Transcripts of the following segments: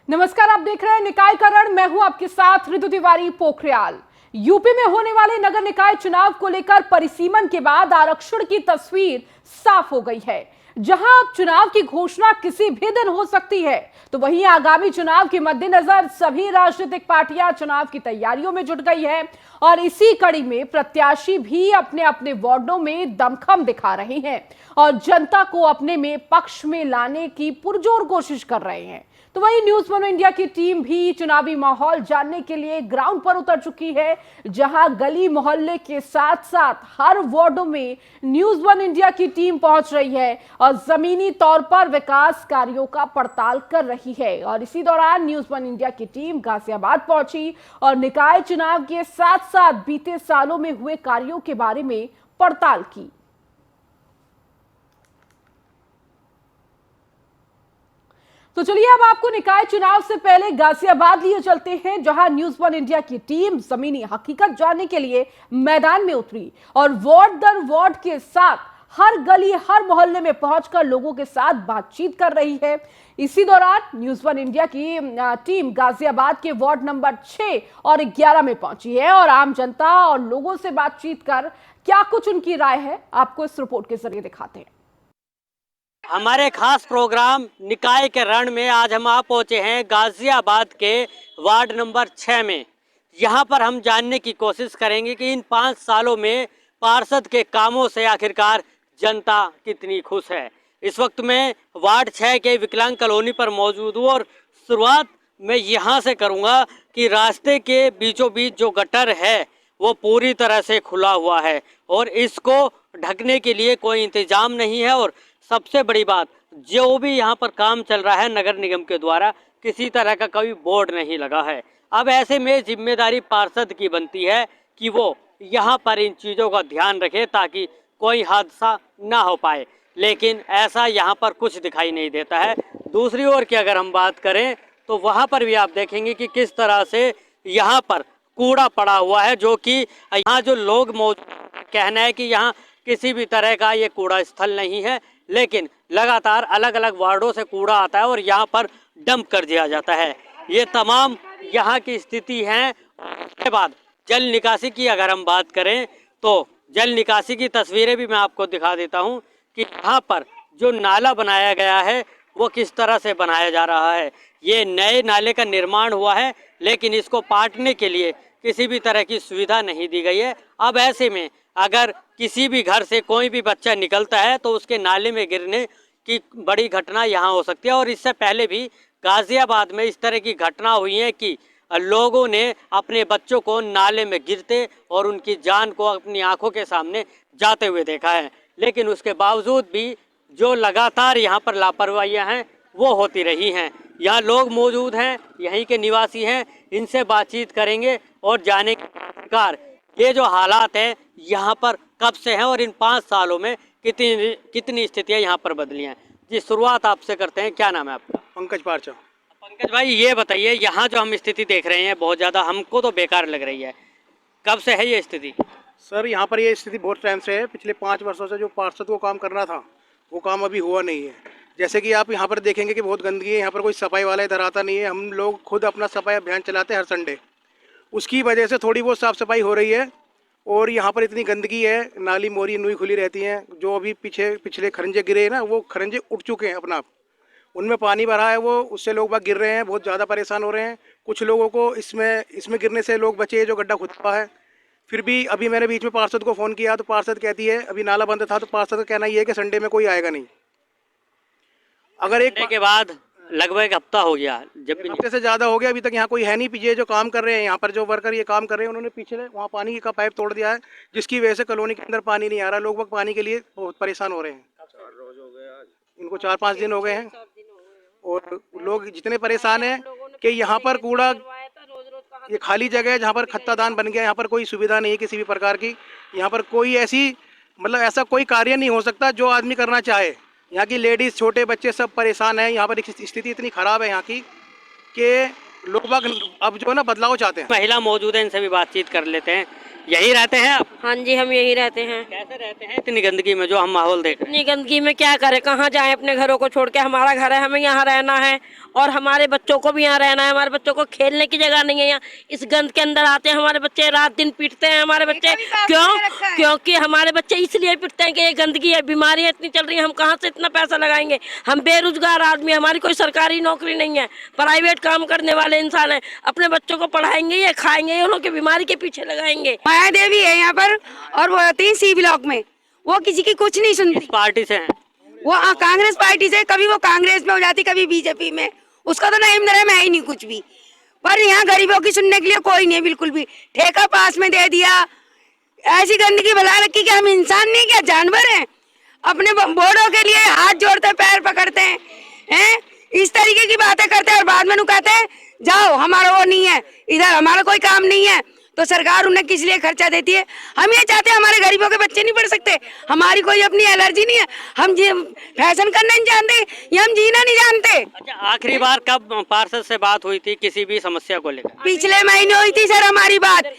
नमस्कार, आप देख रहे हैं निकायकरण। मैं हूं आपके साथ ऋतु तिवारी पोखरियाल। यूपी में होने वाले नगर निकाय चुनाव को लेकर परिसीमन के बाद आरक्षण की तस्वीर साफ हो गई है। जहां अब चुनाव की घोषणा किसी भी दिन हो सकती है, तो वहीं आगामी चुनाव के मद्देनजर सभी राजनीतिक पार्टियां चुनाव की तैयारियों में जुट गई है और इसी कड़ी में प्रत्याशी भी अपने अपने वार्डों में दमखम दिखा रहे हैं और जनता को अपने में पक्ष में लाने की पुरजोर कोशिश कर रहे हैं। तो वहीं न्यूज वन इंडिया की टीम भी चुनावी माहौल जानने के लिए ग्राउंड पर उतर चुकी है, जहां गली मोहल्ले के साथ साथ हर वार्डों में न्यूज वन इंडिया की टीम पहुंच रही है और जमीनी तौर पर विकास कार्यों का पड़ताल कर रही है। और इसी दौरान न्यूज वन इंडिया की टीम गाजियाबाद पहुंची और निकाय चुनाव के साथ साथ बीते सालों में हुए कार्यों के बारे में पड़ताल की। तो चलिए अब आपको निकाय चुनाव से पहले गाजियाबाद लिए चलते हैं, जहां न्यूज वन इंडिया की टीम जमीनी हकीकत जानने के लिए मैदान में उतरी और वार्ड दर वार्ड के साथ हर गली हर मोहल्ले में पहुंचकर लोगों के साथ बातचीत कर रही है। इसी दौरान न्यूज वन इंडिया की टीम गाजियाबाद के वार्ड नंबर 6 और 11 में पहुंची है और आम जनता और लोगों से बातचीत कर क्या कुछ उनकी राय है, आपको इस रिपोर्ट के जरिए दिखाते हैं। हमारे खास प्रोग्राम निकाय के रण में आज हम आ पहुंचे हैं गाजियाबाद के वार्ड नंबर 6 में। यहां पर हम जानने की कोशिश करेंगे कि इन 5 सालों में पार्षद के कामों से आखिरकार जनता कितनी खुश है। इस वक्त मैं वार्ड 6 के विकलांग कॉलोनी पर मौजूद हूँ और शुरुआत मैं यहां से करूंगा कि रास्ते के बीचों बीच जो गटर है वो पूरी तरह से खुला हुआ है और इसको ढकने के लिए कोई इंतजाम नहीं है। और सबसे बड़ी बात, जो भी यहाँ पर काम चल रहा है नगर निगम के द्वारा, किसी तरह का कोई बोर्ड नहीं लगा है। अब ऐसे में जिम्मेदारी पार्षद की बनती है कि वो यहाँ पर इन चीज़ों का ध्यान रखे ताकि कोई हादसा ना हो पाए, लेकिन ऐसा यहाँ पर कुछ दिखाई नहीं देता है। दूसरी ओर की अगर हम बात करें तो वहाँ पर भी आप देखेंगे कि किस तरह से यहाँ पर कूड़ा पड़ा हुआ है, जो कि यहाँ जो लोग मौजूद कहना है कि यहाँ किसी भी तरह का ये कूड़ा स्थल नहीं है, लेकिन लगातार अलग अलग वार्डों से कूड़ा आता है और यहाँ पर डंप कर दिया जाता है। ये तमाम यहाँ की स्थिति है। उसके बाद जल निकासी की अगर हम बात करें तो जल निकासी की तस्वीरें भी मैं आपको दिखा देता हूँ कि यहाँ पर जो नाला बनाया गया है वो किस तरह से बनाया जा रहा है। ये नए नाले का निर्माण हुआ है, लेकिन इसको पाटने के लिए किसी भी तरह की सुविधा नहीं दी गई है। अब ऐसे में अगर किसी भी घर से कोई भी बच्चा निकलता है तो उसके नाले में गिरने की बड़ी घटना यहाँ हो सकती है। और इससे पहले भी गाजियाबाद में इस तरह की घटना हुई है कि लोगों ने अपने बच्चों को नाले में गिरते और उनकी जान को अपनी आंखों के सामने जाते हुए देखा है। लेकिन उसके बावजूद भी जो लगातार यहाँ पर लापरवाहियाँ हैं वो होती रही हैं। यहाँ लोग मौजूद हैं, यहीं के निवासी हैं, इनसे बातचीत करेंगे और जाने का ये जो हालात हैं यहाँ पर कब से हैं और इन 5 सालों में कितनी स्थितियाँ यहाँ पर बदली हैं। जी, शुरुआत आपसे करते हैं। क्या नाम है आपका? पंकज पारचा। पंकज भाई, ये बताइए, यहाँ जो हम स्थिति देख रहे हैं बहुत ज़्यादा हमको तो बेकार लग रही है। कब से है ये स्थिति? सर, यहाँ पर ये स्थिति बहुत टाइम से है। पिछले 5 वर्षों से जो पार्षद को काम करना था वो काम अभी हुआ नहीं है। जैसे कि आप यहाँ पर देखेंगे कि बहुत गंदगी है, यहाँ पर कोई सफाई वाला इधर आता नहीं है। हम लोग खुद अपना सफाई अभियान चलाते हैं हर संडे, उसकी वजह से थोड़ी बहुत साफ़ सफाई हो रही है। और यहाँ पर इतनी गंदगी है, नाली मोरी नुई खुली रहती हैं। जो अभी पिछले खरंजे गिरे हैं ना, वो खरंजे उठ चुके हैं अपना आप, उनमें पानी भरा है, वो उससे लोग बाग गिर रहे हैं, बहुत ज़्यादा परेशान हो रहे हैं। कुछ लोगों को इसमें गिरने से लोग बचे जो गड्ढा खुद हुआ है। फिर भी अभी मैंने बीच में पार्षद को फ़ोन किया तो पार्षद कहती है अभी नाला बंद था, तो पार्षद का कहना ये है कि संडे में कोई आएगा नहीं। अगर एक के बाद लगभग हफ्ता हो गया, जब भी हफ्ते से ज़्यादा हो गया, अभी तक यहाँ कोई है नहीं। ये जो काम कर रहे हैं, यहाँ पर जो वर्कर ये काम कर रहे हैं, उन्होंने पीछे वहाँ पानी का पाइप तोड़ दिया है, जिसकी वजह से कॉलोनी के अंदर पानी नहीं आ रहा। लोग पानी के लिए बहुत परेशान हो रहे हैं। 4 रोज हो गए, आज इनको 4-5 दिन हो गए हैं। और लोग जितने परेशान हैं कि यहाँ पर कूड़ा, ये खाली जगह है जहाँ पर खत्तादान बन गया, यहाँ पर कोई सुविधा नहीं है किसी भी प्रकार की। यहाँ पर कोई ऐसा कोई कार्य नहीं हो सकता जो आदमी करना चाहे। यहाँ की लेडीज़, छोटे बच्चे सब परेशान हैं। यहाँ पर स्थिति इतनी ख़राब है यहाँ की कि लोग बाग अब जो है ना बदलाव चाहते हैं। महिला मौजूद है, इनसे भी बातचीत कर लेते हैं। यही रहते हैं आप? हाँ जी, हम यही रहते हैं। कैसे रहते हैं इतनी गंदगी में जो हम माहौल देख रहे इतनी गंदगी में क्या करें, कहाँ जाएं अपने घरों को छोड़ के। हमारा घर है, हमें यहाँ रहना है और हमारे बच्चों को भी यहाँ रहना है। हमारे बच्चों को खेलने की जगह नहीं है यहाँ। इस गंद के अंदर आते हैं हमारे बच्चे, रात दिन पीटते हैं हमारे बच्चे। क्यों? क्योंकि हमारे बच्चे इसलिए पीटते हैं कि ये गंदगी है, बीमारियाँ इतनी चल रही हैं, हम कहाँ से इतना पैसा लगाएंगे। हम बेरोजगार आदमी, हमारी कोई सरकारी नौकरी नहीं है, प्राइवेट काम करने वाले इंसान हैं। अपने बच्चों को पढ़ाएंगे या खाएंगे, उन लोगों की बीमारी के पीछे लगाएंगे। माया देवी है यहाँ पर और वो होती है सी ब्लॉक में, वो किसी की कुछ नहीं सुनती। किस पार्टी से हैं? वो कांग्रेस पार्टी से, कभी वो कांग्रेस में हो जाती, कभी बीजेपी में। उसका तो नाम धर्म है ही नहीं कुछ भी। पर यहाँ गरीबों की सुनने के लिए कोई नहीं, बिल्कुल भी। ठेका पास में दे दिया, ऐसी गंदगी भला रखी कि हम इंसान नहीं क्या जानवर हैं। अपने वोटों के लिए हाथ जोड़ते पैर पकड़ते हैं, इस तरीके की बातें करते हैं और बाद में कहते हैं जाओ हमारा वो नहीं है, इधर हमारा कोई काम नहीं है। तो सरकार उन्हें किस लिए खर्चा देती है? हम ये चाहते हैं हमारे गरीबों के बच्चे नहीं पढ़ सकते, हमारी कोई अपनी एलर्जी नहीं है, हम फैशन करना नहीं जानते या हम जीना नहीं जानते। अच्छा, आखिरी बार कब पार्षद से बात हुई थी किसी भी समस्या को लेकर? पिछले महीने हुई थी सर हमारी बात,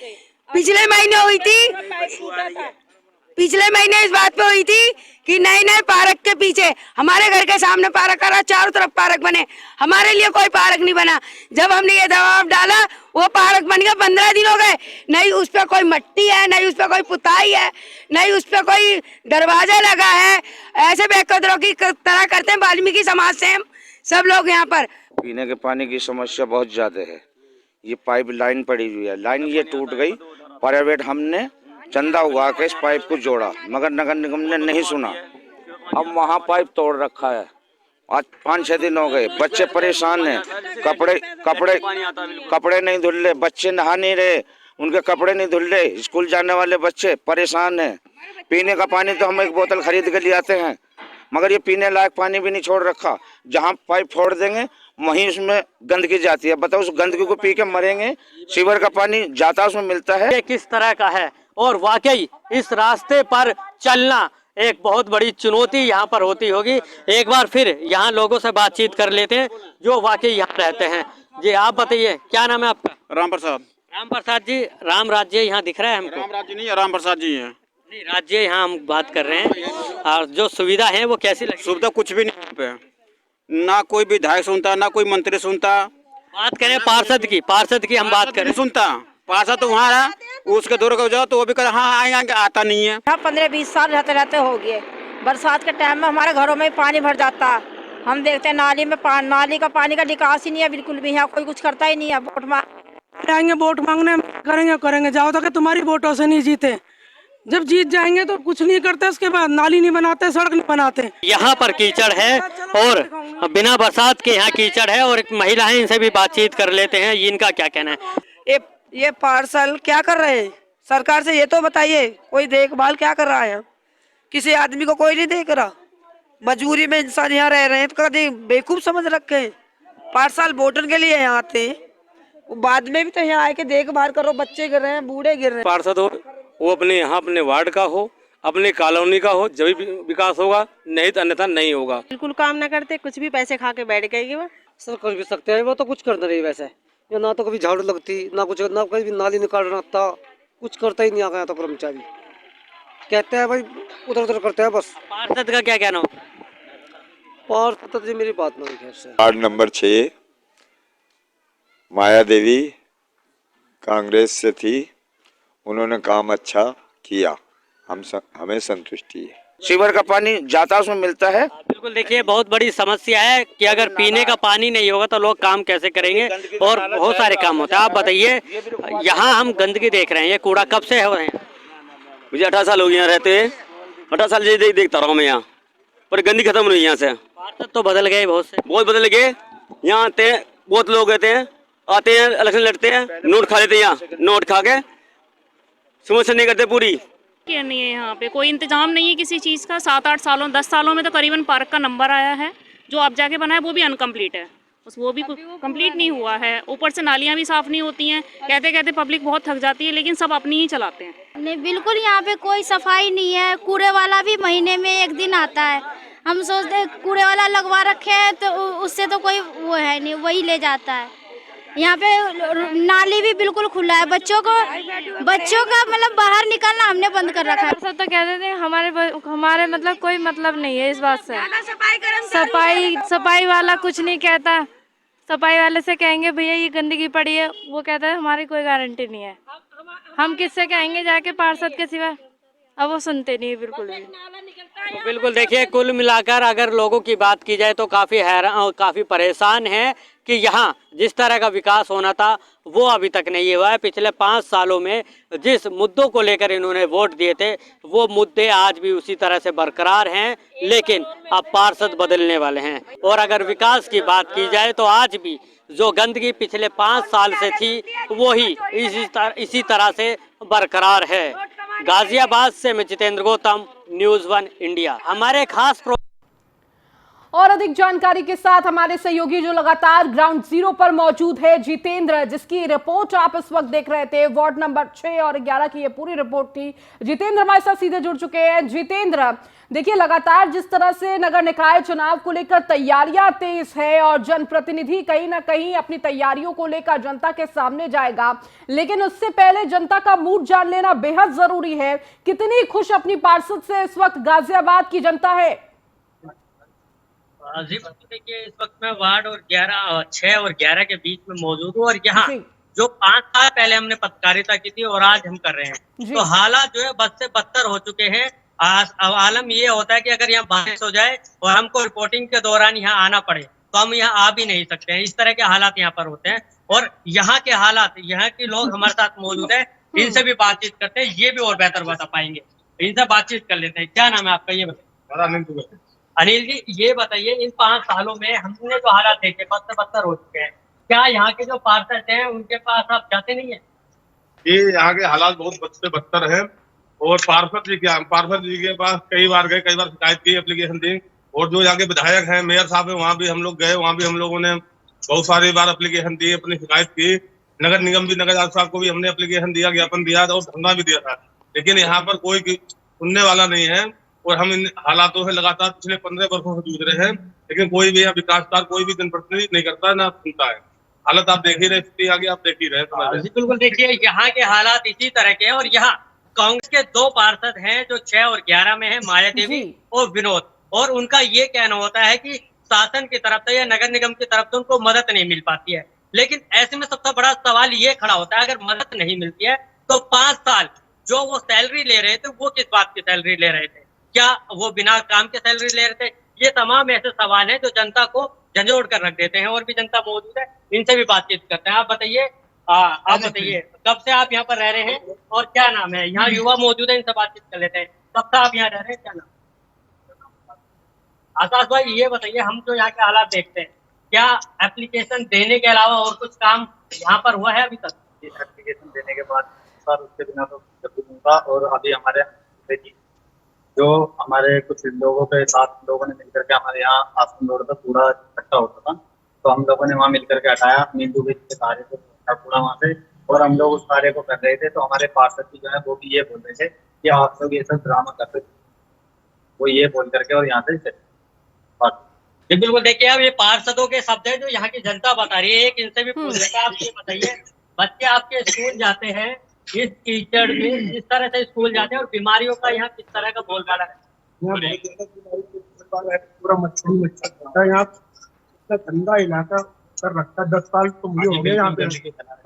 पिछले महीने हुई थी। पिछले महीने इस बात पे हुई थी कि नए नए पार्क के पीछे, हमारे घर के सामने पार्क करा, चारों तरफ पार्क बने, हमारे लिए कोई पार्क नहीं बना। जब हमने ये दबाव डाला वो पार्क बन गया, 15 दिन हो गए, नहीं उस पर कोई मट्टी है, नहीं उस पर कोई पुताई है, नहीं उस पर कोई दरवाजा लगा है। ऐसे बेकदरों की तरह करते हैं वाल्मीकि समाज से हम सब लोग यहाँ पर। पीने के पानी की समस्या बहुत ज्यादा है। ये पाइप लाइन पड़ी हुई है, लाइन ये टूट गई, प्राइवेट हमने चंदा उगा के इस पाइप को जोड़ा, मगर नगर निगम ने नहीं सुना। अब वहाँ पाइप तोड़ रखा है, आज 5-6 दिन हो गए, बच्चे परेशान हैं। कपड़े नहीं धुल रहे, बच्चे नहा नहीं रहे, उनके कपड़े नहीं धुल रहे, स्कूल जाने वाले बच्चे परेशान हैं। पीने का पानी तो हम एक बोतल खरीद के ले आते हैं, मगर ये पीने लायक पानी भी नहीं छोड़ रखा। जहाँ पाइप फोड़ देंगे वहीं उसमें गंदगी जाती है। बताओ, उस गंदगी को पी के मरेंगे। सीवर का पानी जाता उसमें मिलता है। ये किस तरह का है और वाकई इस रास्ते पर चलना एक बहुत बड़ी चुनौती यहाँ पर होती होगी। एक बार फिर यहाँ लोगों से बातचीत कर लेते हैं जो वाकई यहाँ रहते हैं। जी आप बताइए, क्या नाम है आपका? राम प्रसाद। राम प्रसाद जी, राम राज्य यहाँ दिख रहा है हमको? राम राज्य नहीं है, राम प्रसाद जी हैं। नहीं, राज्य यहाँ हम बात कर रहे हैं। और जो सुविधा है वो कैसी लगी? सुविधा कुछ भी नहीं पे, ना कोई विधायक सुनता, ना कोई मंत्री सुनता। बात करें पार्षद की हम बात करें, सुनता पार्षद तो वहाँ रहा, उसके दूर को जाओ तो वो भी कर हाँ आएंगे, आता नहीं है। 15-20 साल रहते रहते हो गए। बरसात के टाइम में हमारे घरों में पानी भर जाता, हम देखते हैं नाली में नाली का पानी का निकास ही नहीं है बिल्कुल भी। यहाँ कोई कुछ करता ही नहीं है। वोट आएंगे, वोट मांगने करेंगे जाओ तो कि तुम्हारी वोटों से नहीं जीते, जब जीत जाएंगे तो कुछ नहीं करते, उसके बाद नाली नहीं बनाते, सड़क नहीं बनाते। यहाँ पर कीचड़ है और बिना बरसात के यहाँ कीचड़ है। और एक महिला है, इनसे भी बातचीत कर लेते हैं, इनका क्या कहना है। ये पार्सल क्या कर रहे हैं? सरकार से ये तो बताइए, कोई देखभाल क्या कर रहा है? किसी आदमी को कोई नहीं देख रहा। मजबूरी में इंसान यहाँ रह रहे हैं तो कभी बेवकूफ समझ रखे हैं। पार्सल वोटर के लिए यहाँ आते हैं, बाद में भी तो यहाँ आके देखभाल करो, बच्चे गिर रहे हैं, बूढ़े गिर रहे हैं। पार्षद हो वो अपने यहाँ अपने वार्ड का हो, अपने कॉलोनी का हो, जब भी विकास होगा, नहीं तो अन्यथा नहीं होगा। बिल्कुल काम ना करते, कुछ भी पैसे खा के बैठ गए। वो सर कर भी सकते हैं, वो तो कुछ करता नहीं वैसे, या ना तो कभी झाड़ू लगती, ना कुछ, ना कभी नाली निकालना था, कुछ करता ही नहीं आ गया तो कर्मचारी कहते हैं भाई उधर उधर करते हैं बस। पार्षद का क्या कहना हो? पार्षद जी मेरी बात नहीं खैर से। वार्ड नंबर 6 माया देवी कांग्रेस से थी, उन्होंने काम अच्छा किया, हमें संतुष्टि है। सीवर का पानी जाता उसमें मिलता है। बिल्कुल, देखिए बहुत बड़ी समस्या है कि अगर पीने का पानी नहीं होगा तो लोग काम कैसे करेंगे और बहुत सारे काम होते हैं। आप बताइए, यहाँ हम गंदगी देख रहे हैं, ये कूड़ा कब से हो रहे हैं? मुझे 18 साल हो गए यहाँ रहते हैं, 18 साल से देखता रहा हूँ मैं यहाँ, पर गंदी खत्म नहीं यहाँ से। पार्षद तो बदल गए, बहुत बदल गए। यहाँ आते हैं, बहुत लोग रहते हैं, आते हैं इलेक्शन लड़ते हैं, नोट खा लेते हैं, यहाँ नोट खा के समस्या नहीं करते पूरी। नहीं है यहाँ पे कोई इंतजाम नहीं है किसी चीज़ का। 7-8 सालों 10 सालों में तो करीबन पार्क का नंबर आया है, जो अब जाके बना है वो भी अनकम्प्लीट है, बस वो भी कंप्लीट नहीं हुआ है। ऊपर से नालियाँ भी साफ़ नहीं होती हैं, कहते कहते पब्लिक बहुत थक जाती है, लेकिन सब अपनी ही चलाते हैं। नहीं, बिल्कुल यहाँ पे कोई सफाई नहीं है। कूड़े वाला भी महीने में 1 दिन आता है। हम सोचते हैं कूड़े वाला लगवा रखे हैं तो उससे तो कोई वो है नहीं, वही ले जाता है। यहाँ पे नाली भी बिल्कुल खुला है, बच्चों का मतलब बाहर निकलना हमने बंद कर रखा है। सब तो कहते थे हमारे मतलब कोई मतलब नहीं है इस बात से। सफाई वाला कुछ नहीं कहता, सफाई वाले से कहेंगे भैया ये गंदगी पड़ी है, वो कहता है हमारी कोई गारंटी नहीं है। हम किससे कहेंगे जाके पार्षद के सिवा, अब वो सुनते नहीं बिल्कुल भी। तो बिल्कुल देखिए, कुल मिलाकर अगर लोगों की बात की जाए तो काफ़ी हैरान, काफ़ी परेशान हैं कि यहाँ जिस तरह का विकास होना था वो अभी तक नहीं हुआ है। पिछले 5 सालों में जिस मुद्दों को लेकर इन्होंने वोट दिए थे वो मुद्दे आज भी उसी तरह से बरकरार हैं, लेकिन अब पार्षद बदलने वाले हैं। और अगर विकास की बात की जाए तो आज भी जो गंदगी पिछले 5 साल से थी वो ही इसी तरह से बरकरार है। गाजियाबाद से मैं जितेंद्र गौतम, न्यूज़ 1 इंडिया। हमारे खास और अधिक जानकारी के साथ हमारे सहयोगी जो लगातार ग्राउंड जीरो पर मौजूद है, जितेंद्र, जिसकी रिपोर्ट आप इस वक्त देख रहे थे। वार्ड नंबर 6 और 11 की ये पूरी रिपोर्ट थी। जितेंद्र हमारे साथ सीधे जुड़ चुके हैं। जितेंद्र, देखिए लगातार जिस तरह से नगर निकाय चुनाव को लेकर तैयारियां तेज है और जनप्रतिनिधि कहीं ना कहीं अपनी तैयारियों को लेकर जनता के सामने जाएगा, लेकिन उससे पहले जनता का मूड जान लेना बेहद जरूरी है। कितनी खुश अपनी पार्षद से इस वक्त गाजियाबाद की जनता है? जी देखिए, इस वक्त मैं वार्ड और 6 और 11 के बीच में मौजूद हूँ और यहाँ जो 5 साल पहले हमने पत्रकारिता की थी और आज हम कर रहे हैं, तो हालात जो है बद से बदतर हो चुके हैं। आलम ये होता है कि अगर यहाँ बारिश हो जाए और हमको रिपोर्टिंग के दौरान यहाँ आना पड़े तो हम यहाँ आ भी नहीं सकते हैं। इस तरह के हालात यहाँ पर होते हैं और यहाँ के हालात, यहाँ के लोग हमारे साथ मौजूद है, इनसे भी बातचीत करते हैं, ये भी और बेहतर बता पाएंगे। इनसे बातचीत कर लेते हैं। क्या नाम है आपका, ये बताइए। अनिल जी, ये बताइए, इन 5 सालों में हमने जो हालात देखे बद से बदतर हो चुके हैं, क्या यहाँ के जो पार्षद हैं उनके पास आप जाते नहीं है? ये यहाँ के हालात बहुत बद से बदतर है और पार्षद जी के पास कई बार गए, कई बार शिकायत की, एप्लीकेशन दी। और जो यहाँ के विधायक हैं, मेयर साहब है, वहाँ भी हम लोग गए, वहाँ भी हम लोगों ने बहुत सारी बार एप्लीकेशन दी, अपनी शिकायत की। नगर निगम भी, नगर साहब को भी हमने एप्लीकेशन दिया, ज्ञापन दिया और धरना भी दिया था, लेकिन यहाँ पर कोई सुनने वाला नहीं है। और हम इन हालातों से लगातार पिछले 15 वर्षों से जूझ रहे हैं, लेकिन कोई भी यहाँ विकासकार, कोई भी जनप्रतिनिधि नहीं करता, ना सुनता है। हालत आप देख ही रहे, स्थिति आगे आप देख ही रहे। बिल्कुल देखिए, यहाँ के हालात इसी तरह के हैं और यहाँ कांग्रेस के 2 पार्षद हैं जो 6 और 11 में है, माया देवी और विनोद, और उनका ये कहना होता है कि शासन की तरफ से या नगर निगम की तरफ से उनको मदद नहीं मिल पाती है। लेकिन ऐसे में सबसे बड़ा सवाल ये खड़ा होता है, अगर मदद नहीं मिलती है तो 5 साल जो वो सैलरी ले रहे थे वो किस बात की सैलरी ले रहे थे? क्या वो बिना काम के सैलरी ले रहे थे? ये तमाम ऐसे सवाल हैं जो जनता को झंझोड़ कर रख देते हैं। और भी जनता मौजूद है, इनसे भी बातचीत करते हैं। आप बताइए, कब से आप यहाँ पर रह रहे हैं और क्या नाम है? यहाँ युवा मौजूद है, इनसे बातचीत कर लेते हैं। कब से आप यहाँ रह रहे हैं, क्या नाम? आकाश भाई, ये बताइए, हम जो यहाँ के हालात देखते हैं, क्या एप्लीकेशन देने के अलावा और कुछ काम यहाँ पर हुआ है अभी तक? एप्लीकेशन देने के बाद सर उसके बिना तो दूंगा। और अभी हमारे जो हमारे कुछ लोगों के साथ लोगों ने मिलकर के हमारे यहाँ आश्रम रोड पर कूड़ा इकट्ठा होता था, तो हम लोगों ने वहाँ मिलकर के हटाया नींबू के कार्य को, कूड़ा वहाँ से, और हम लोग उस कार्य को कर रहे थे। तो हमारे पार्षद जी जो है वो भी ये बोल रहे थे कि आप लोग ये सब ड्रामा करते थे, वो ये बोल करके और यहाँ से बिल्कुल देखिए, अब ये पार्षदों के शब्द है जो यहाँ की जनता बता रही है। एक इनसे भी पूछ लेता, आप ये बताइए, बच्चे आपके स्कूल जाते हैं, इस कीचड़ में जिस तरह से स्कूल जाते हैं और बीमारियों का यहाँ किस तरह का बोलबाला है? पूरा मच्छर यहाँ, गंदा इलाका कर रखा। 10 साल तो मुझे हो गए यहाँ पे,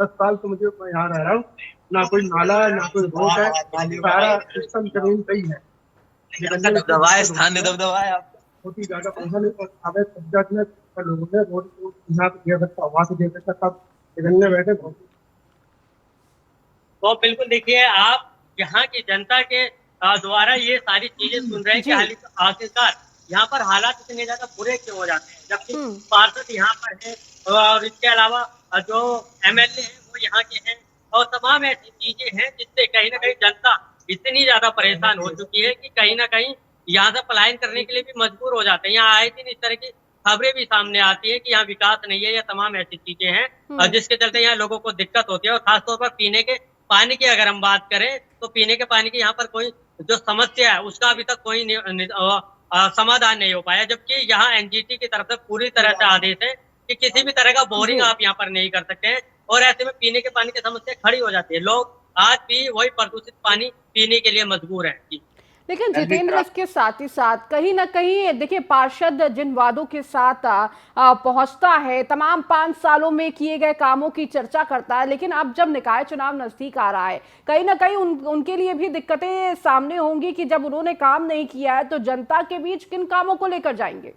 10 साल तो मुझे यहाँ रह रहा हूँ, ना कोई नाला है, ना कोई रोड है, सारा सिस्टम जमीन सही है। बहुत ही ज्यादा पैसा लोगों ने रोड को यहाँ पे दिया सकता, वहाँ से दे सकता, सब निकलने बैठे। तो बिल्कुल देखिए, आप यहाँ की जनता के द्वारा ये सारी चीजें सुन रहे हैं कि आखिरकार यहाँ पर हालात इतने ज्यादा बुरे क्यों हो जाते हैं, जबकि पार्षद यहाँ पर है और इसके अलावा जो MLA है वो यहाँ के हैं, और तमाम ऐसी चीजें हैं जिससे कहीं ना कहीं जनता इतनी ज्यादा परेशान हो चुकी है कि कहीं ना कहीं यहाँ से पलायन करने के लिए भी मजबूर हो जाते हैं। यहाँ आए दिन इस तरह की खबरें भी सामने आती है कि यहाँ विकास नहीं है, या तमाम ऐसी चीजें हैं जिसके चलते यहाँ लोगों को दिक्कत होती है। और खासतौर पर पीने के पानी की अगर हम बात करें तो पीने के पानी की यहाँ पर कोई जो समस्या है उसका अभी तक कोई समाधान नहीं हो पाया, जबकि यहाँ NGT की तरफ से पूरी तरह से आदेश है कि किसी भी तरह का बोरिंग आप यहाँ पर नहीं कर सकते हैं, और ऐसे में पीने के पानी की समस्या खड़ी हो जाती है। लोग आज भी वही प्रदूषित पानी पीने के लिए मजबूर हैं। लेकिन जितेंद्र, इसके साथ ही साथ कहीं ना कहीं देखिए, पार्षद जिन वादों के साथ पहुंचता है, तमाम 5 सालों में किए गए कामों की चर्चा करता है, लेकिन अब जब निकाय चुनाव नजदीक आ रहा है, कहीं ना कहीं उनके लिए भी दिक्कतें सामने होंगी कि जब उन्होंने काम नहीं किया है तो जनता के बीच किन कामों को लेकर जाएंगे?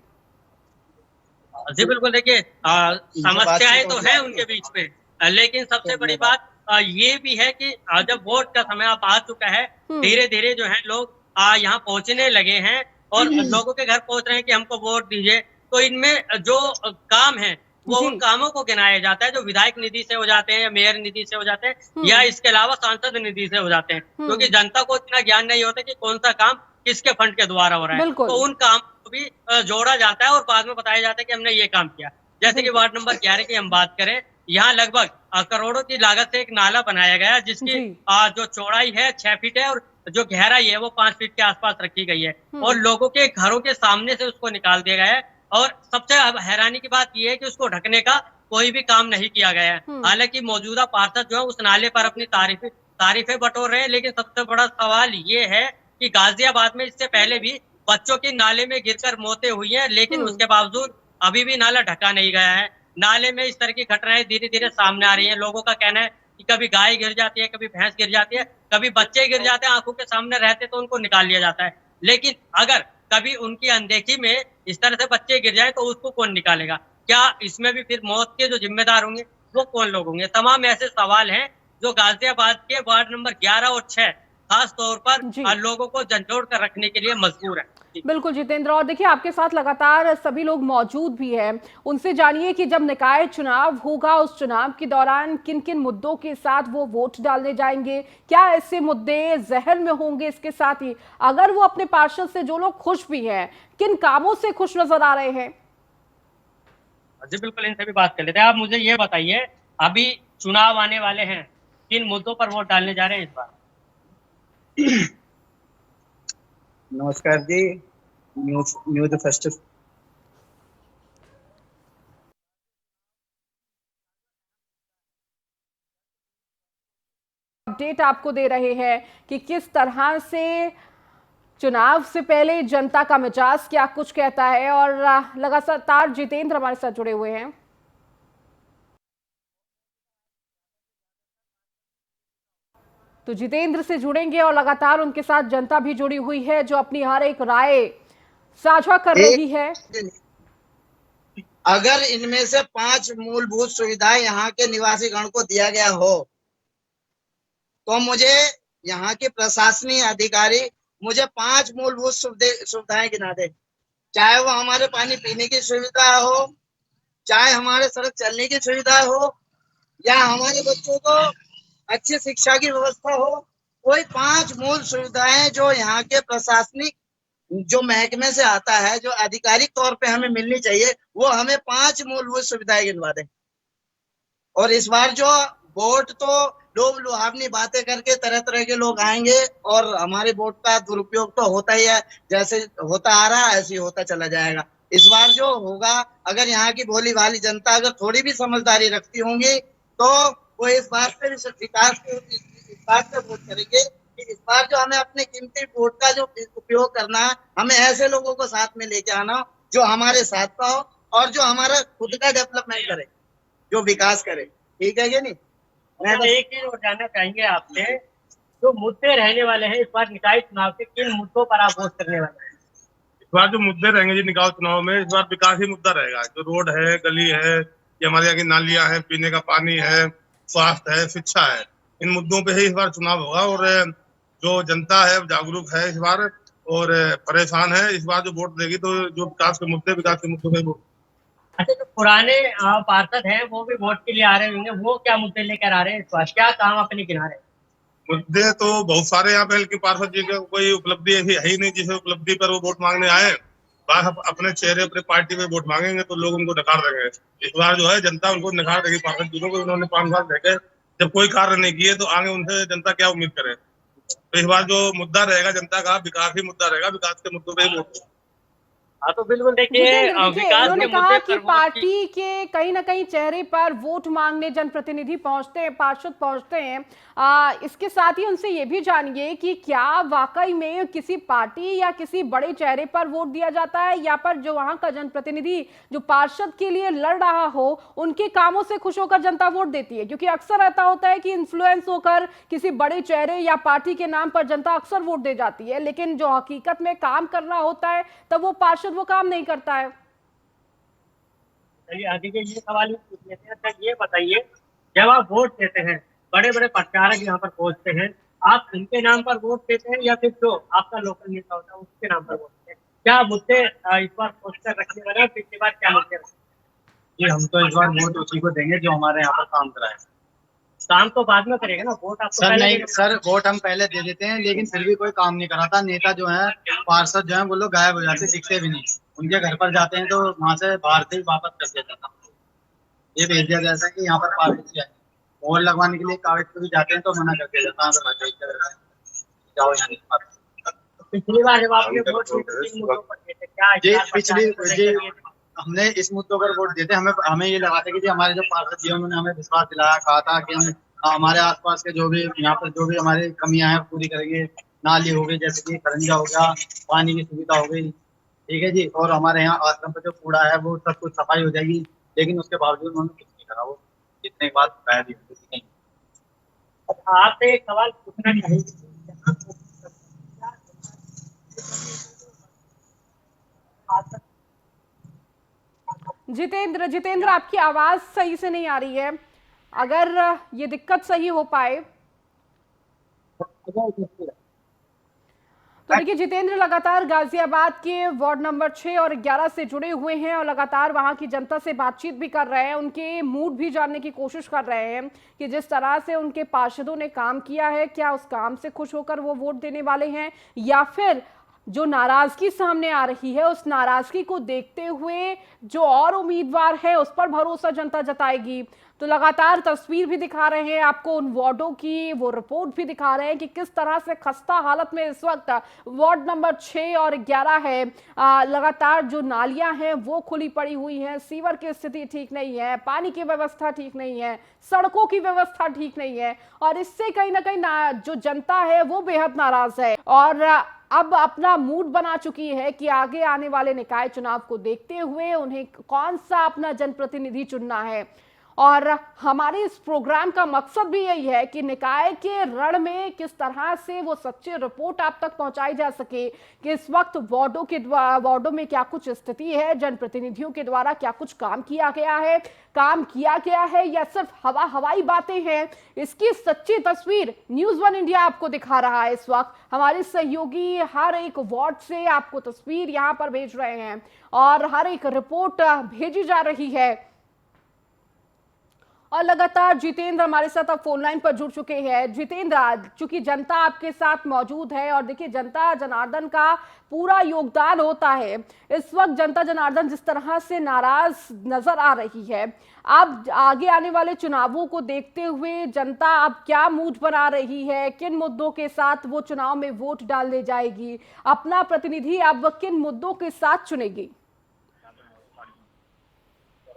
जी बिल्कुल, देखिए समस्याएं तो है उनके बीच में, लेकिन सबसे बड़ी बात ये भी है कि जब वोट का समय अब आ चुका है, धीरे धीरे जो है लोग यहाँ पहुंचने लगे हैं और लोगों के घर पहुंच रहे हैं कि हमको वोट दीजिए। तो इनमें जो काम है वो उन कामों को गिनाया जाता है जो विधायक निधि से हो जाते हैं या मेयर निधि से हो जाते हैं या इसके अलावा सांसद निधि से हो जाते हैं, क्योंकि जनता को इतना ज्ञान नहीं होता कि कौन सा काम किसके फंड के द्वारा हो रहा है। तो उन काम को भी जोड़ा जाता है और बाद में बताया जाता है कि हमने ये काम किया। जैसे कि वार्ड नंबर 11 की हम बात करें, यहाँ लगभग करोड़ों की लागत से एक नाला बनाया गया जिसकी जो चौड़ाई है 6 फीट है और जो गहराई है वो 5 फीट के आसपास रखी गई है, और लोगों के घरों के सामने से उसको निकाल दिया गया है। और सबसे हैरानी की बात यह है कि उसको ढकने का कोई भी काम नहीं किया गया है। हालांकि मौजूदा पार्षद जो है उस नाले पर अपनी तारीफें बटोर रहे हैं, लेकिन सबसे बड़ा सवाल ये है कि गाजियाबाद में इससे पहले भी बच्चों की नाले में गिरकर मौतें हुई है, लेकिन उसके बावजूद अभी भी नाला ढका नहीं गया है। नाले में इस तरह की घटनाएं धीरे धीरे सामने आ रही है। लोगों का कहना है कि कभी गाय गिर जाती है, कभी भैंस गिर जाती है, कभी बच्चे गिर जाते हैं, आंखों के सामने रहते तो उनको निकाल लिया जाता है। लेकिन अगर कभी उनकी अनदेखी में इस तरह से बच्चे गिर जाए तो उसको कौन निकालेगा? क्या इसमें भी फिर मौत के जो जिम्मेदार होंगे वो कौन लोग होंगे? तमाम ऐसे सवाल हैं जो गाजियाबाद के वार्ड नंबर 11 और 6 खास तौर पर लोगों को झंझोड़ कर रखने के लिए मजबूर है। बिल्कुल जितेंद्र, और देखिए आपके साथ लगातार सभी लोग मौजूद भी हैं, उनसे जानिए कि जब निकाय चुनाव होगा उस चुनाव के दौरान किन किन मुद्दों के साथ वो वोट डालने जाएंगे, क्या ऐसे मुद्दे जहन में होंगे। इसके साथ ही अगर वो अपने पार्षद से जो लोग खुश भी हैं, किन कामों से खुश नजर आ रहे हैं? जी बिल्कुल, इनसे भी बात कर लेते हैं। आप मुझे ये बताइए, अभी चुनाव आने वाले हैं, किन मुद्दों पर वोट डालने जा रहे हैं इस बार? नमस्कार जी, न्यूज फर्स्ट अपडेट आपको दे रहे हैं कि किस तरह से चुनाव से पहले जनता का मिजाज क्या कुछ कहता है, और लगातार जितेंद्र हमारे साथ जुड़े हुए हैं। तो जितेंद्र से जुड़ेंगे और लगातार उनके साथ जनता भी जुड़ी हुई है जो अपनी हर एक राय साझा कर रही है। अगर इनमें से 5 मूलभूत सुविधाएं यहाँ के निवासी गण को दिया गया हो तो मुझे यहाँ के प्रशासनिक अधिकारी मुझे 5 मूलभूत सुविधाएं गिना दे, चाहे वो हमारे पानी पीने की सुविधा हो, चाहे हमारे सड़क चलने की सुविधा हो, या हमारे बच्चों को अच्छी शिक्षा की व्यवस्था हो। कोई 5 मूल सुविधाएं जो यहाँ के प्रशासनिक जो महकमे से आता है, जो आधिकारिक तौर पे हमें मिलनी चाहिए, वो हमें 5 मूलभूत सुविधाएं गिनवा दें। और इस बार जो वोट तो लोग लुहावनी बातें करके तरह तरह के लोग आएंगे और हमारे वोट का दुरुपयोग तो होता ही है, जैसे होता आ रहा है ऐसे ही होता चला जाएगा। इस बार जो होगा, अगर यहाँ की भोली भाली जनता अगर थोड़ी भी समझदारी रखती होंगी तो वो इस बात से विकास इस बात से वोट करेंगे कि इस बार जो हमें अपने कीमती वोट का जो उपयोग करना है, हमें ऐसे लोगों को साथ में लेके आना जो हमारे साथ का हो और जो हमारा खुद का डेवलपमेंट करे, जो विकास करे। ठीक है कि नहीं? मैं एक चीज और जानना चाहेंगे आपसे, जो मुद्दे रहने वाले हैं इस बार निकाय चुनाव के, किन मुद्दों पर आप वोट करने वाले हैं? इस बार जो मुद्दे रहेंगे जी निकाय चुनाव में, इस बार विकास ही मुद्दा रहेगा। जो रोड है, गली है, ये हमारे यहाँ की नालियां है, पीने का पानी है, स्वास्थ्य है, शिक्षा है, इन मुद्दों पे ही इस बार चुनाव होगा। और जो जनता है जागरूक है इस बार और परेशान है। इस बार जो वोट देगी तो जो विकास के मुद्दों पे वोट। अच्छा, जो पुराने पार्षद हैं वो भी वोट के लिए आ रहे होंगे, वो क्या मुद्दे लेकर आ रहे हैं इस बार, क्या काम अपने किनारे? मुद्दे तो बहुत सारे यहाँ पे, लेकिन पार्षद जी का कोई उपलब्धि ऐसी है ही नहीं जिस उपलब्धि पर वो वोट मांगने आए। बात अपने चेहरे अपने पार्टी में वोट मांगेंगे तो लोग उनको नकार देंगे। इस बार जो है जनता उनको नकार देगी पार्षद जी को। उन्होंने 5 साल देखे, जब कोई कार्य नहीं किए तो आगे उनसे जनता क्या उम्मीद करे। तो इस बार जो मुद्दा रहेगा जनता का विकास ही मुद्दा रहेगा, विकास के मुद्दों पे वोट। हाँ तो बिल्कुल देखिए जितेंद्र, देखिए, विकास उन्होंने के कहा मुद्दे कि पर वोट की पार्टी के कहीं ना कहीं चेहरे पर वोट मांगने जनप्रतिनिधि पहुंचते हैं, पार्षद पहुंचते हैं। इसके साथ ही उनसे ये भी जानिए कि क्या वाकई में किसी पार्टी या किसी बड़े चेहरे पर वोट दिया जाता है, या पर जो वहां का जनप्रतिनिधि जो पार्षद के लिए लड़ रहा हो उनके कामों से खुश होकर जनता वोट देती है? क्योंकि अक्सर ऐसा होता है कि इन्फ्लुएंस होकर किसी बड़े चेहरे या पार्टी के नाम पर जनता अक्सर वोट दे जाती है, लेकिन जो हकीकत में काम करना होता है तब वो पार्षद वो काम नहीं करता है। चलिए आगे के ये सवाल ही पूछ लेते हैं। अच्छा ये बताइए, जब आप वोट देते हैं, बड़े बड़े प्रचारक यहाँ पर पहुंचते हैं, आप उनके नाम पर वोट देते हैं या फिर जो आपका लोकल नेता होता है उसके नाम पर वोट देते हैं? क्या मुद्दे इस बार पोस्टर रखने वाले हैं, पिछली बार क्या मुद्दे रखने? जी हम तो इस बार वोट उसी को देंगे जो हमारे यहाँ पर काम कराए। काम तो बाद में करेगा ना, वोट आपको सर पहले नहीं देना सर, वोट हम पहले दे देते हैं लेकिन फिर भी कोई काम नहीं कराता। नेता जो है, पार्षद जो है, वो लोग गायब हो जाते, दिखते भी नहीं। उनके घर पर जाते हैं तो वहाँ से बाहर से ही वापस कर दिया जाता। ये भेज दिया जाता है कि यहाँ पर पार्टी है, वोट लगवाने के लिए कागज पे भी जाते हैं तो मना कर दिया जाता है, जाओ यहाँ। पिछली बार जब आपने वोट दिए तो किन मुद्दों पर दिए थे? क्या जी इस बार पिछली प्रचार जी करने के लिए? हमने इस मुद्दों पर वोट देते, हमें ये लगा था कि जी हमारे जो पार्षद जी उन्होंने हमें विश्वास दिलाया, कहा था कि हम हमारे आसपास के जो भी यहाँ पर जो भी हमारी कमियां हैं पूरी करेंगे। नाली हो गई, जैसे कि खरंजा हो गया, पानी की सुविधा हो गई, ठीक है जी, और हमारे यहाँ आश्रम पर जो कूड़ा है वो सब कुछ सफाई हो जाएगी। लेकिन उसके बावजूद उन्होंने कुछ नहीं करा। वो जितने बात बताया भी नहीं। आपसे एक सवाल पूछना चाहिए, जितेंद्र आपकी आवाज सही से नहीं आ रही है, अगर ये दिक्कत सही हो पाए तो देखिए। जितेंद्र लगातार गाजियाबाद के वार्ड नंबर 6 और 11 से जुड़े हुए हैं और लगातार वहां की जनता से बातचीत भी कर रहे हैं, उनके मूड भी जानने की कोशिश कर रहे हैं कि जिस तरह से उनके पार्षदों ने काम किया है, क्या उस काम से खुश होकर वो वोट देने वाले हैं, या फिर जो नाराजगी सामने आ रही है उस नाराजगी को देखते हुए जो और उम्मीदवार है उस पर भरोसा जनता जताएगी। तो लगातार तस्वीर भी दिखा रहे हैं आपको उन वार्डों की, वो रिपोर्ट भी दिखा रहे हैं कि किस तरह से खस्ता हालत में इस वक्त वार्ड नंबर 6 और 11 है। लगातार जो नालियां हैं वो खुली पड़ी हुई हैं, सीवर की स्थिति ठीक नहीं है, पानी की व्यवस्था ठीक नहीं है, सड़कों की व्यवस्था ठीक नहीं है, और इससे कहीं ना कहीं जो जनता है वो बेहद नाराज है और अब अपना मूड बना चुकी है कि आगे आने वाले निकाय चुनाव को देखते हुए उन्हें कौन सा अपना जनप्रतिनिधि चुनना है। और हमारे इस प्रोग्राम का मकसद भी यही है कि निकाय के रण में किस तरह से वो सच्ची रिपोर्ट आप तक पहुंचाई जा सके कि इस वक्त वार्डों में क्या कुछ स्थिति है, जनप्रतिनिधियों के द्वारा क्या कुछ काम किया गया है या सिर्फ हवाई बातें हैं। इसकी सच्ची तस्वीर न्यूज़ 1 इंडिया आपको दिखा रहा है। इस वक्त हमारे सहयोगी हर एक वार्ड से आपको तस्वीर यहां पर भेज रहे हैं और हर एक रिपोर्ट भेजी जा रही है। और लगातार जितेंद्र हमारे साथ अब फोन लाइन पर जुड़ चुके हैं। जितेंद्र, चूंकि जनता आपके साथ मौजूद है और देखिए जनता जनार्दन का पूरा योगदान होता है, इस वक्त जनता जनार्दन जिस तरह से नाराज नजर आ रही है, अब आगे आने वाले चुनावों को देखते हुए जनता अब क्या मूड बना रही है, किन मुद्दों के साथ वो चुनाव में वोट डालने जाएगी, अपना प्रतिनिधि अब किन मुद्दों के साथ चुनेगी?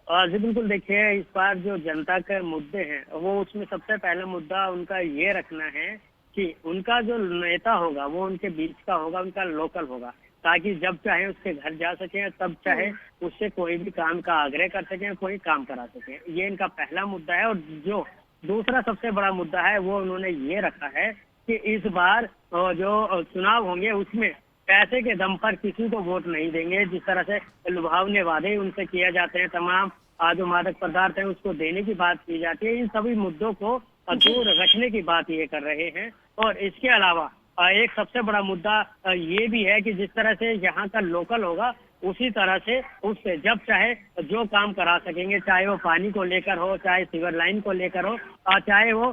जी बिल्कुल, देखिए इस बार जो जनता के मुद्दे हैं वो उसमें सबसे पहला मुद्दा उनका ये रखना है कि उनका जो नेता होगा वो उनके बीच का होगा, उनका लोकल होगा, ताकि जब चाहे उसके घर जा सके, तब चाहे उससे कोई भी काम का आग्रह कर सके, कोई काम करा सके। ये इनका पहला मुद्दा है। और जो दूसरा सबसे बड़ा मुद्दा है वो उन्होंने ये रखा है कि इस बार जो चुनाव होंगे उसमें पैसे के दम पर किसी को वोट नहीं देंगे। जिस तरह से लुभावने वादे उनसे किए जाते हैं, तमाम जो मादक पदार्थ है उसको देने की बात की जाती है, इन सभी मुद्दों को दूर रखने की बात ये कर रहे हैं। और इसके अलावा एक सबसे बड़ा मुद्दा ये भी है कि जिस तरह से यहाँ का लोकल होगा उसी तरह से उससे जब चाहे जो काम करा सकेंगे, चाहे वो पानी को लेकर हो, चाहे सीवर लाइन को लेकर हो, चाहे वो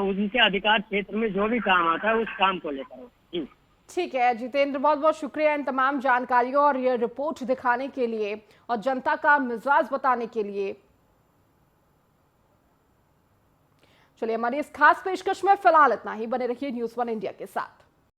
उनके अधिकार क्षेत्र में जो भी काम आता है उस काम को लेकर हो। जी ठीक है जितेंद्र, बहुत बहुत शुक्रिया इन तमाम जानकारियों और ये रिपोर्ट दिखाने के लिए और जनता का मिजाज बताने के लिए। चलिए हमारी इस खास पेशकश में फिलहाल इतना ही। बने रहिए न्यूज़ 1 इंडिया के साथ।